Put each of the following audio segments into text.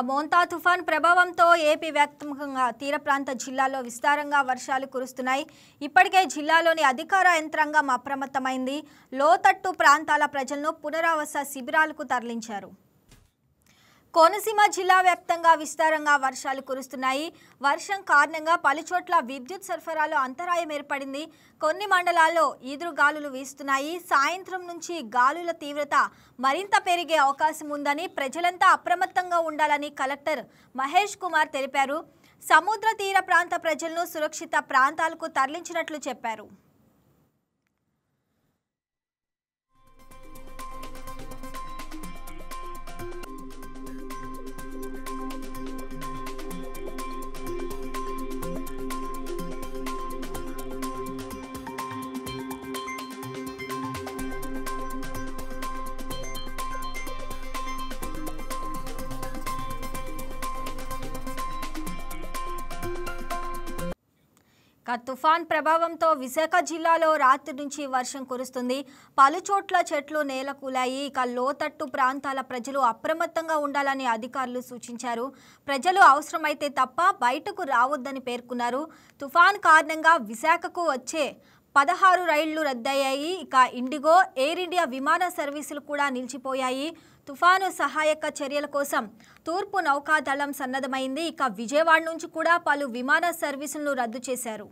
మోంతా తుఫాన్ ప్రభావంతో ఏపీ వ్యాప్తంగా తీర ప్రాంత జిల్లాల్లో విస్తారంగా వర్షాలు కురుస్తున్నాయి. ఇప్పటికే జిల్లాలోని అధికార యంత్రాంగం అప్రమత్తమైంది. లోతట్టు ప్రాంతాల ప్రజలను పునరావాస శిబిరాలకు తరలించారు. కోనసీమ జిల్లా వ్యాప్తంగా విస్తారంగా వర్షాలు కురుస్తున్నాయి. వర్షం కారణంగా పలుచోట్ల విద్యుత్ సరఫరాలో అంతరాయం ఏర్పడింది. కొన్ని మండలాల్లో ఈదురుగాలులు వీస్తున్నాయి. సాయంత్రం నుంచి గాలుల తీవ్రత మరింత పెరిగే అవకాశం ఉందని ప్రజలంతా అప్రమత్తంగా ఉండాలని కలెక్టర్ మహేష్ కుమార్ తెలిపారు. సముద్ర తీర ప్రాంత ప్రజలను సురక్షిత ప్రాంతాలకు తరలించినట్లు చెప్పారు. తుఫాన్ ప్రభావంతో విశాఖ జిల్లాలో రాత్రి నుంచి వర్షం కురుస్తుంది. పలుచోట్ల చెట్లు నేలకూలాయి. లోతట్టు ప్రాంతాల ప్రజలు అప్రమత్తంగా ఉండాలని అధికారులు సూచించారు. ప్రజలు అవసరమైతే తప్ప బయటకు రావద్దని పేర్కొన్నారు. తుఫాన్ కారణంగా విశాఖకు వచ్చే 16 రైళ్లు రద్దయ్యాయి. ఇండిగో, ఎయిర్ ఇండియా విమాన సర్వీసులు కూడా నిలిచిపోయాయి. తుఫాను సహాయక చర్యల కోసం తూర్పు నౌకాదళం సన్నద్ధమైంది. విజయవాడ నుంచి కూడా పలు విమాన సర్వీసులను రద్దు చేశారు.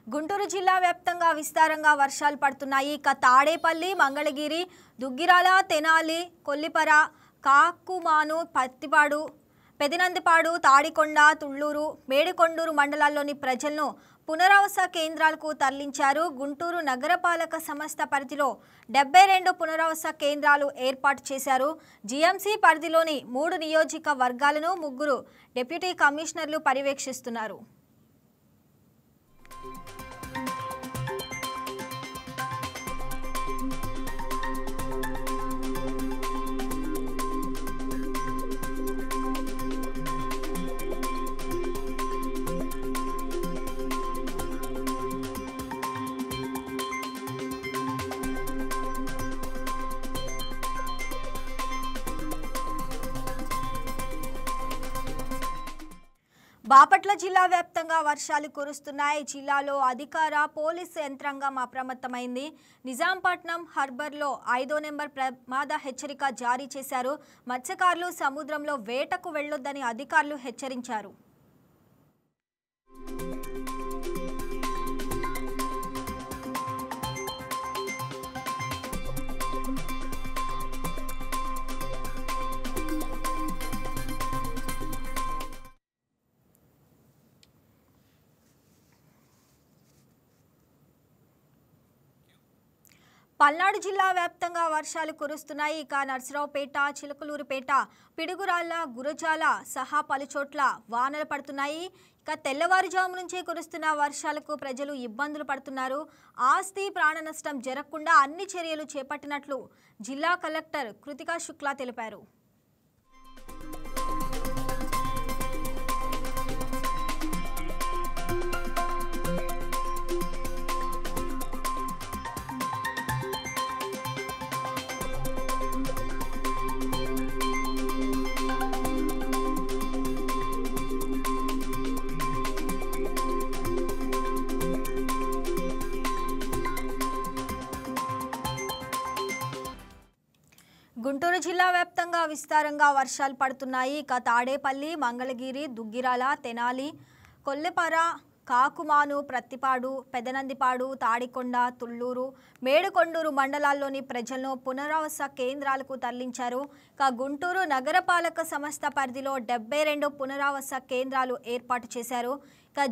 గుంటూరు జిల్లా వ్యాప్తంగా విస్తారంగా వర్షాలు పడుతున్నాయి. తాడేపల్లి, మంగళగిరి, దుగ్గిరాల, తెనాలి, కొల్లిపర, కాకుమాను, పత్తిపాడు, పెదనందిపాడు, తాడికొండ, తుళ్లూరు, మేడికొండూరు మండలాల్లోని ప్రజలను పునరావాస కేంద్రాలకు తరలించారు. గుంటూరు నగరపాలక సంస్థ పరిధిలో 72 పునరావాస కేంద్రాలు ఏర్పాటు చేశారు. జీఎంసీ పరిధిలోని 3 నియోజకవర్గాలను 3 డిప్యూటీ కమిషనర్లు పర్యవేక్షిస్తున్నారు. బాపట్ల జిల్లా వ్యాప్తంగా వర్షాలు కురుస్తున్నాయి. జిల్లాలో అధికార పోలీసు యంత్రాంగం అప్రమత్తమైంది. నిజాంపట్నం హార్బర్లో 5వ నెంబర్ ప్రమాద హెచ్చరిక జారీ చేశారు. మత్స్యకారులు సముద్రంలో వేటకు వెళ్లొద్దని అధికారులు హెచ్చరించారు. పల్నాడు జిల్లా వ్యాప్తంగా వర్షాలు కురుస్తున్నాయి. నర్సరావుపేట, చిలకలూరుపేట, పిడుగురాళ్ల, గురజాల సహా పలుచోట్ల వానలు పడుతున్నాయి. తెల్లవారుజాము నుంచే కురుస్తున్న వర్షాలకు ప్రజలు ఇబ్బందులు పడుతున్నారు. ఆస్తి, ప్రాణ నష్టం జరగకుండా అన్ని చర్యలు చేపట్టినట్లు జిల్లా కలెక్టర్ కృతికా శుక్లా తెలిపారు. గుంటూరు జిల్లా వ్యాప్తంగా విస్తారంగా వర్షాలు పడుతున్నాయి. తాడేపల్లి, మంగళగిరి, దుగ్గిరాల, తెనాలి, కొల్లిపర, కాకుమాను, ప్రత్తిపాడు, పెదనందిపాడు, తాడికొండ, తుళ్లూరు, మేడికొండూరు మండలాల్లోని ప్రజలను పునరావాస కేంద్రాలకు తరలించారు. గుంటూరు నగరపాలక సంస్థ పరిధిలో 72 పునరావాస కేంద్రాలు ఏర్పాటు చేశారు.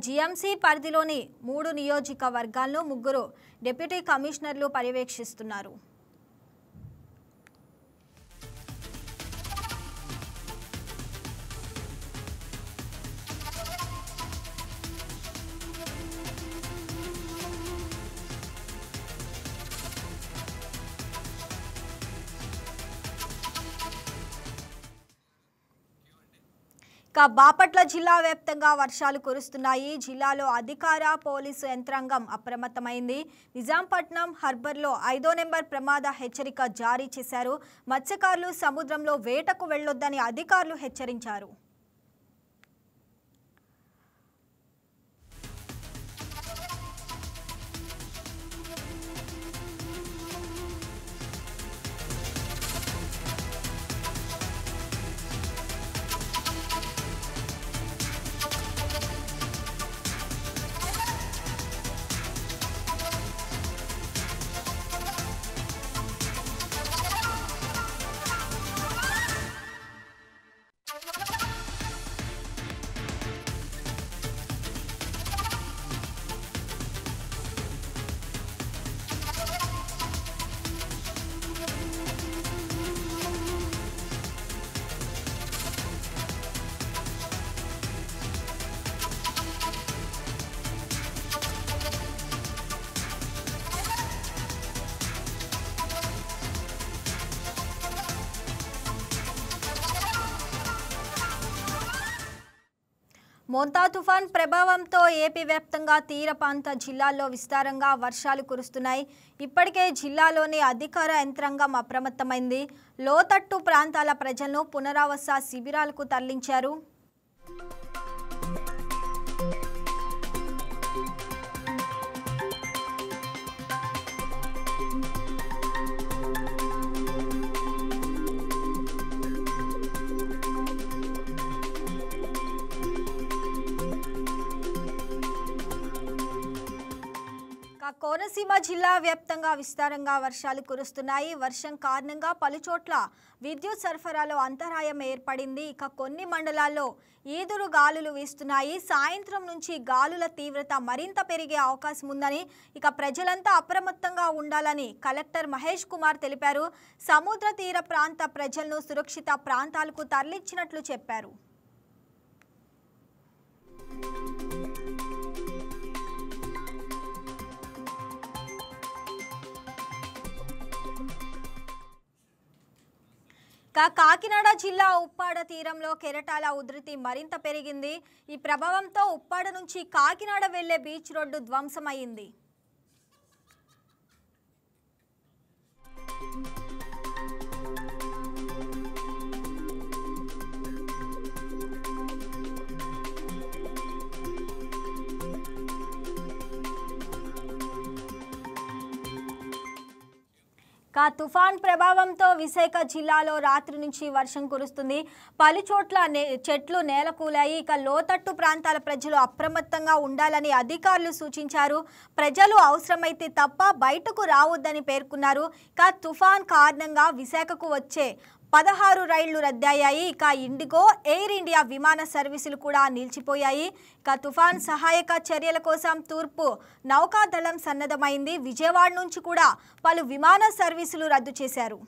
జీఎంసీ పరిధిలోని 3 నియోజకవర్గాలను 3 డిప్యూటీ కమిషనర్లు పర్యవేక్షిస్తున్నారు. బాపట్ల జిల్లా వ్యాప్తంగా వర్షాలు కురుస్తున్నాయి. జిల్లాలో అధికార పోలీసు యంత్రాంగం అప్రమత్తమైంది. నిజాంపట్నం హార్బర్లో 5వ నెంబర్ ప్రమాద హెచ్చరిక జారీ చేశారు. మత్స్యకారులు సముద్రంలో వేటకు వెళ్లొద్దని అధికారులు హెచ్చరించారు. మోంతా తుఫాన్ ప్రభావంతో ఏపీ వ్యాప్తంగా తీర ప్రాంత జిల్లాల్లో విస్తారంగా వర్షాలు కురుస్తున్నాయి. ఇప్పటికే జిల్లాలోని అధికార యంత్రాంగం అప్రమత్తమైంది. లోతట్టు ప్రాంతాల ప్రజలను పునరావాస శిబిరాలకు తరలించారు. కోనసీమ జిల్లా వ్యాప్తంగా విస్తారంగా వర్షాలు కురుస్తున్నాయి. వర్షం కారణంగా పలుచోట్ల విద్యుత్ సరఫరాలో అంతరాయం ఏర్పడింది. కొన్ని మండలాల్లో ఈదురు గాలులు వీస్తున్నాయి. సాయంత్రం నుంచి గాలుల తీవ్రత మరింత పెరిగే అవకాశం ఉందని ప్రజలంతా అప్రమత్తంగా ఉండాలని కలెక్టర్ మహేష్ కుమార్ తెలిపారు. సముద్ర తీర ప్రాంత ప్రజలను సురక్షిత ప్రాంతాలకు తరలించినట్లు చెప్పారు. కాకినాడ జిల్లా ఉప్పాడ తీరంలో కెరటాల ఉధృతి మరింత పెరిగింది. ఈ ప్రభావంతో ఉప్పాడ నుంచి కాకినాడ వెళ్లే బీచ్ రోడ్డు ధ్వంసమైంది. తుఫాన్ ప్రభావంతో విశాఖ జిల్లాలో రాత్రి నుంచి వర్షం కురుస్తుంది. పలుచోట్ల చెట్లు నేలకూలాయి. లోతట్టు ప్రాంతాల ప్రజలు అప్రమత్తంగా ఉండాలని అధికారులు సూచించారు. ప్రజలు అవసరమైతే తప్ప బయటకు రావద్దని పేర్కొన్నారు. తుఫాన్ కారణంగా విశాఖకు వచ్చే 16 రైళ్లు రద్దయ్యాయి. ఇండిగో, ఎయిర్ ఇండియా విమాన సర్వీసులు కూడా నిలిచిపోయాయి. తుఫాన్ సహాయక చర్యల కోసం తూర్పు నౌకాదళం సన్నద్ధమైంది. విజయవాడ నుంచి కూడా పలు విమాన సర్వీసులు రద్దు చేశారు.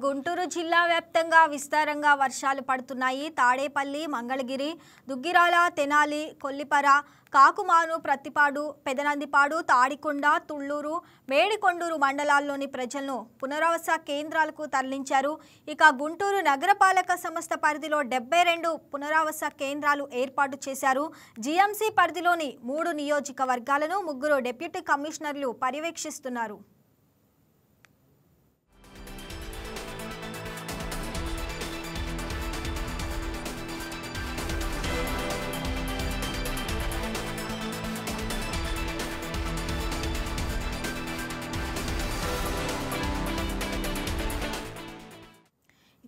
గుంటూరు జిల్లా వ్యాప్తంగా విస్తారంగా వర్షాలు పడుతున్నాయి. తాడేపల్లి, మంగళగిరి, దుగ్గిరాల, తెనాలి, కొల్లిపర, కాకుమాను, ప్రత్తిపాడు, పెదనందిపాడు, తాడికొండ, తుళ్లూరు, మేడికొండూరు మండలాల్లోని ప్రజలను పునరావాస కేంద్రాలకు తరలించారు. గుంటూరు నగరపాలక సంస్థ పరిధిలో 72 పునరావాస కేంద్రాలు ఏర్పాటు చేశారు. జీఎంసీ పరిధిలోని 3 నియోజకవర్గాలను 3 డిప్యూటీ కమిషనర్లు పర్యవేక్షిస్తున్నారు.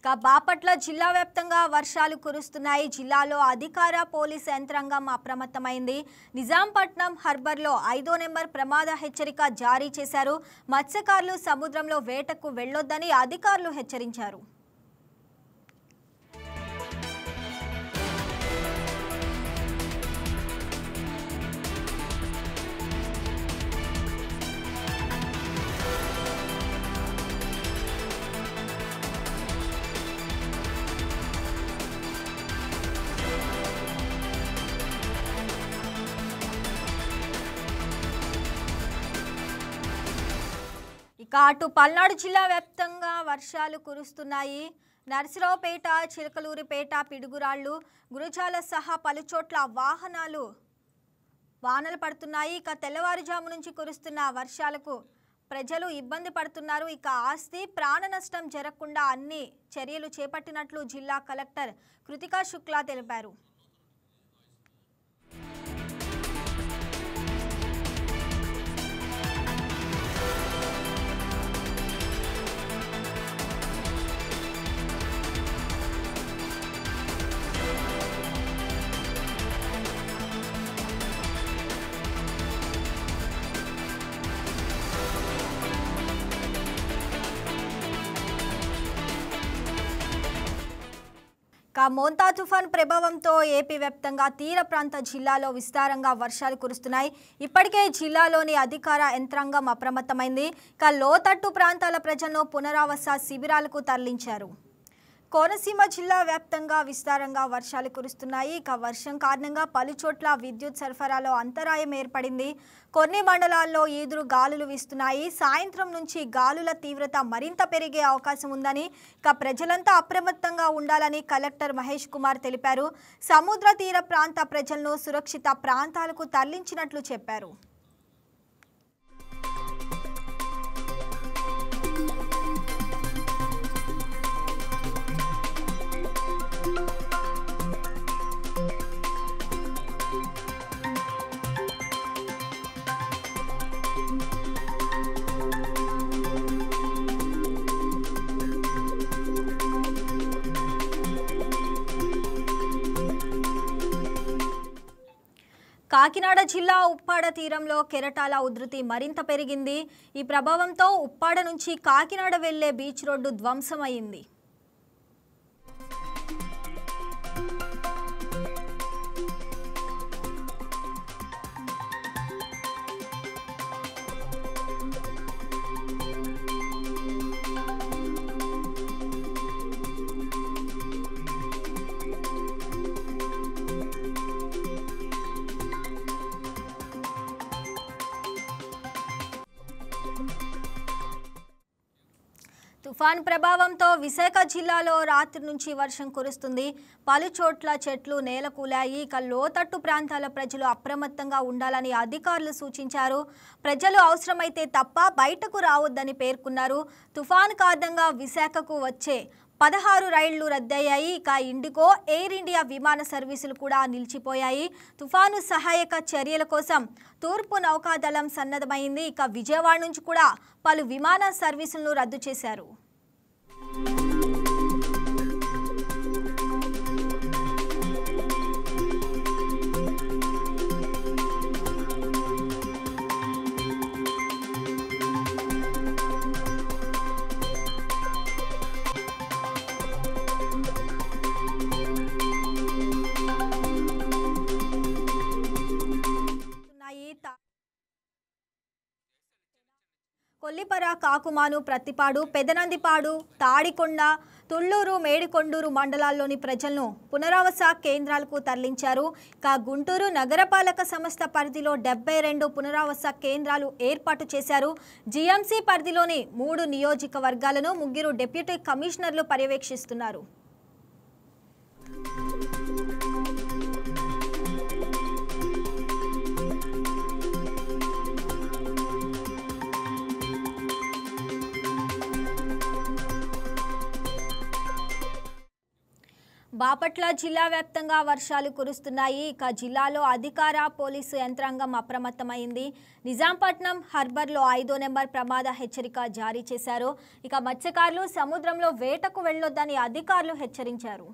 ఇక బాపట్ల జిల్లా వ్యాప్తంగా వర్షాలు కురుస్తున్నాయి. జిల్లాలో అధికార పోలీసు యంత్రాంగం అప్రమత్తమైంది. నిజాంపట్నం హార్బర్లో 5వ నెంబర్ ప్రమాద హెచ్చరిక జారీ చేశారు. మత్స్యకారులు సముద్రంలో వేటకు వెళ్లొద్దని అధికారులు హెచ్చరించారు. ఇక అటు పల్నాడు జిల్లా వ్యాప్తంగా వర్షాలు కురుస్తున్నాయి. నర్సరావుపేట, చిలకలూరిపేట, పిడుగురాళ్లు, గురజాల సహా పలుచోట్ల వానలు పడుతున్నాయి. ఇక తెల్లవారుజాము నుంచి కురుస్తున్న వర్షాలకు ప్రజలు ఇబ్బంది పడుతున్నారు. ఇక ఆస్తి ప్రాణ నష్టం జరగకుండా అన్ని చర్యలు చేపట్టినట్లు జిల్లా కలెక్టర్ కృతికా శుక్లా తెలిపారు. మోంతా తుఫాన్ ప్రభావంతో ఏపీ వ్యాప్తంగా తీర ప్రాంత జిల్లాలో విస్తారంగా వర్షాలు కురుస్తున్నాయి. ఇప్పటికే జిల్లాలోని అధికార యంత్రాంగం అప్రమత్తమైంది. లోతట్టు ప్రాంతాల ప్రజలను పునరావాస శిబిరాలకు తరలించారు. కోనసీమ జిల్లా వ్యాప్తంగా విస్తారంగా వర్షాలు కురుస్తున్నాయి. వర్షం కారణంగా పలుచోట్ల విద్యుత్ సరఫరాలో అంతరాయం ఏర్పడింది. కొన్ని మండలాల్లో ఈదురు గాలులు వీస్తున్నాయి. సాయంత్రం నుంచి గాలుల తీవ్రత మరింత పెరిగే అవకాశం ఉందని ప్రజలంతా అప్రమత్తంగా ఉండాలని కలెక్టర్ మహేష్ కుమార్ తెలిపారు. సముద్ర తీర ప్రాంత ప్రజలను సురక్షిత ప్రాంతాలకు తరలించినట్లు చెప్పారు. కాకినాడ జిల్లా ఉప్పాడ తీరంలో కెరటాల ఉధృతి మరింత పెరిగింది. ఈ ప్రభావంతో ఉప్పాడ నుంచి కాకినాడ వెళ్లే బీచ్ రోడ్డు ధ్వంసమైంది. తుఫాన్ ప్రభావంతో విశాఖ జిల్లాలో రాత్రి నుంచి వర్షం కురుస్తుంది. పలుచోట్ల చెట్లు నేలకూలాయి. లోతట్టు ప్రాంతాల ప్రజలు అప్రమత్తంగా ఉండాలని అధికారులు సూచించారు. ప్రజలు అవసరమైతే తప్ప బయటకు రావద్దని పేర్కొన్నారు. తుఫాన్ కారణంగా విశాఖకు వచ్చే 16 రైళ్లు రద్దయ్యాయి. ఇండిగో, ఎయిర్ ఇండియా విమాన సర్వీసులు కూడా నిలిచిపోయాయి. తుఫాను సహాయక చర్యల కోసం తూర్పు నౌకాదళం సన్నద్ధమైంది. విజయవాడ నుంచి కూడా పలు విమాన సర్వీసులను రద్దు చేశారు. కొల్లిపర, కాకుమాను, ప్రత్తిపాడు, పెదనందిపాడు, తాడికొండ, తుళ్లూరు, మేడికొండూరు మండలాల్లోని ప్రజలను పునరావాస కేంద్రాలకు తరలించారు. గుంటూరు నగరపాలక సంస్థ పరిధిలో 72 పునరావాస కేంద్రాలు ఏర్పాటు చేశారు. జీఎంసీ పరిధిలోని 3 నియోజకవర్గాలను 3 డిప్యూటీ కమిషనర్లు పర్యవేక్షిస్తున్నారు. బాపట్ల జిల్లా వ్యాప్తంగా వర్షాలు కురుస్తున్నాయి. ఇక జిల్లాలో అధికార పోలీసు యంత్రాంగం అప్రమత్తమైంది. నిజాంపట్నం హార్బర్లో 5వ నెంబర్ ప్రమాద హెచ్చరిక జారీ చేశారు. ఇక మత్స్యకారులు సముద్రంలో వేటకు వెళ్లొద్దని అధికారులు హెచ్చరించారు.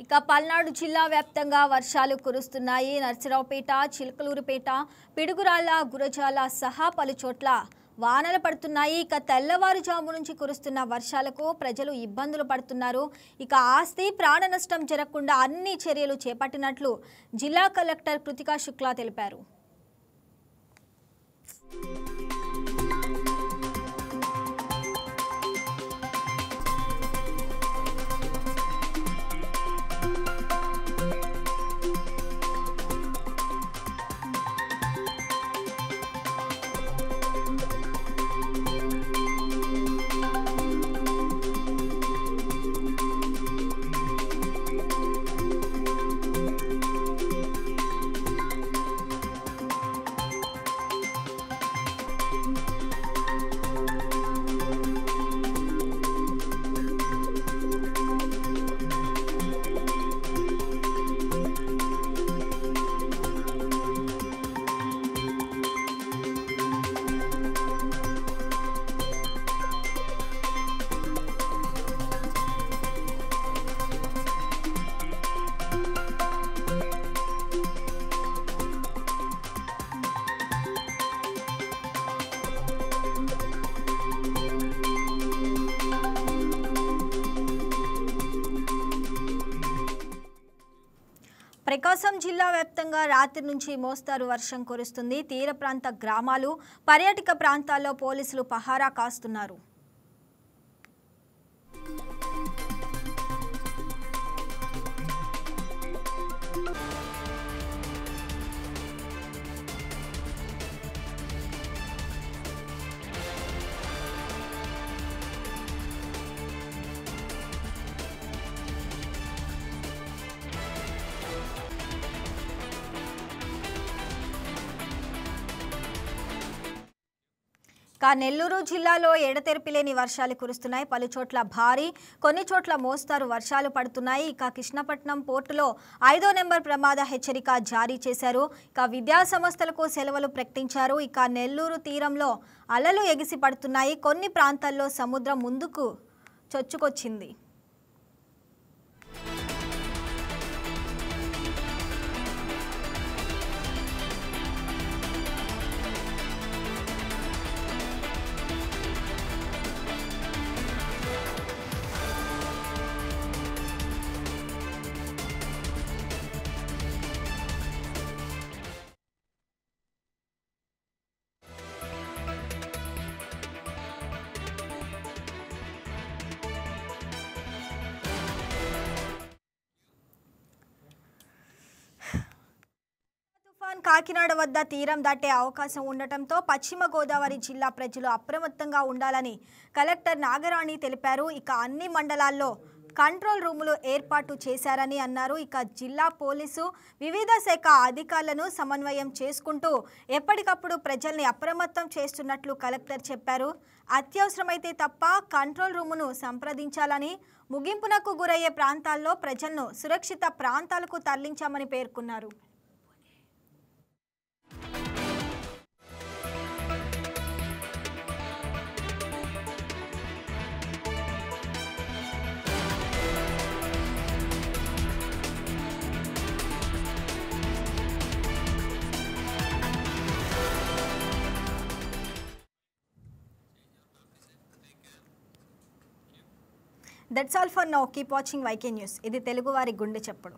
ఇక పల్నాడు జిల్లా వ్యాప్తంగా వర్షాలు కురుస్తున్నాయి. నర్సరావుపేట, చిలకలూరుపేట, పిడుగురాళ్ల, గురజాల సహా పలు చోట్ల వానలు పడుతున్నాయి. ఇక తెల్లవారుజాము నుంచి కురుస్తున్న వర్షాలకు ప్రజలు ఇబ్బందులు పడుతున్నారు. ఇక ఆస్తి ప్రాణ నష్టం జరగకుండా అన్ని చర్యలు చేపట్టినట్లు జిల్లా కలెక్టర్ కృతికా శుక్లా తెలిపారు. ప్రకాశం జిల్లా వ్యాప్తంగా రాత్రి నుంచి మోస్తారు వర్షం కురుస్తుంది. తీర ప్రాంత గ్రామాలు, పర్యాటక ప్రాంతాల్లో పోలీసులు పహారా కాస్తున్నారు. నెల్లూరు జిల్లాలో ఎడతెరిపి లేని వర్షాలు కురుస్తున్నాయి. పలు చోట్ల భారీ, కొన్ని చోట్ల మోస్తారు వర్షాలు పడుతున్నాయి. ఇక కృష్ణపట్నం పోర్టులో 5వ నెంబర్ ప్రమాద హెచ్చరిక జారీ చేశారు. ఇక విద్యా సంస్థలకు సెలవులు ప్రకటించారు. ఇక నెల్లూరు తీరంలో అలలు ఎగిసి పడుతున్నాయి. కొన్ని ప్రాంతాల్లో సముద్రం ముందుకు చొచ్చుకొచ్చింది. కాకినాడ వద్ద తీరం దాటే అవకాశం ఉండటంతో పశ్చిమ గోదావరి జిల్లా ప్రజలు అప్రమత్తంగా ఉండాలని కలెక్టర్ నాగరాణి తెలిపారు. ఇక అన్ని మండలాల్లో కంట్రోల్ రూములు ఏర్పాటు చేశారని అన్నారు. ఇక జిల్లా పోలీసు వివిధ శాఖ అధికారులను సమన్వయం చేసుకుంటూ ఎప్పటికప్పుడు ప్రజల్ని అప్రమత్తం చేస్తున్నట్లు కలెక్టర్ చెప్పారు. అత్యవసరమైతే తప్ప కంట్రోల్ రూమును సంప్రదించాలని, ముగింపునకు గురయ్యే ప్రాంతాల్లో ప్రజలను సురక్షిత ప్రాంతాలకు తరలించామని పేర్కొన్నారు. That's all for now. Keep watching YK News. ఇది తెలుగు వారి గుండె చప్పుడు.